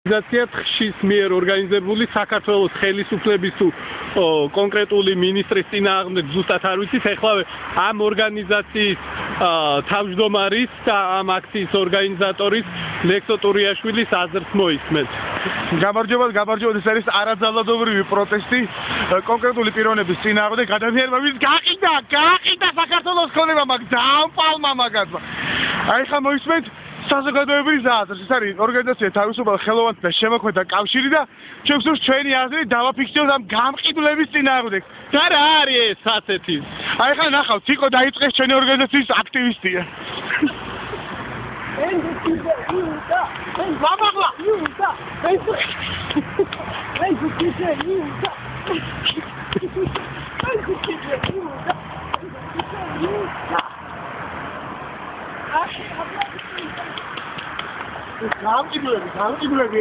ორგანიზაცია ხშის მიერ ორგანიზებული საქართველოს ხელისუფლების თუ კონკრეტული მინისტრის წინააღმდეგ ზუსტად არ ვიცით, ეხლა ამ ორგანიზაციის თავმჯდომარის და ამ აქციის ორგანიზატორის ლექსო ტურიაშვილის აზრს მოისმენთ. გამარჯობა, ეს არის არაძალადობრივი პროტესტი კონკრეტული პიროვნების წინააღმდეგ ადამიანმა, ვინც გაყიდა საქართველოს ქონება მაგ დაამპალმა მაგაცმა. აი ხა მოისმენთ საზოგადოებრივი აზრს, ეს არის ორგანიზაცია თავისუფალ ხელოვანთა შემოქმედა კავშირი და ჩვენ გვსურს ჩვენი აზრი დავაფიქსიროთ ამ გამყიდვლების წინააღმდეგ. და რა არის ეს ასეთი? აი ხა ნახავთ, ციკო დაიწყეს ჩვენი ორგანიზაციის აქტივისტია. გამყიდვლები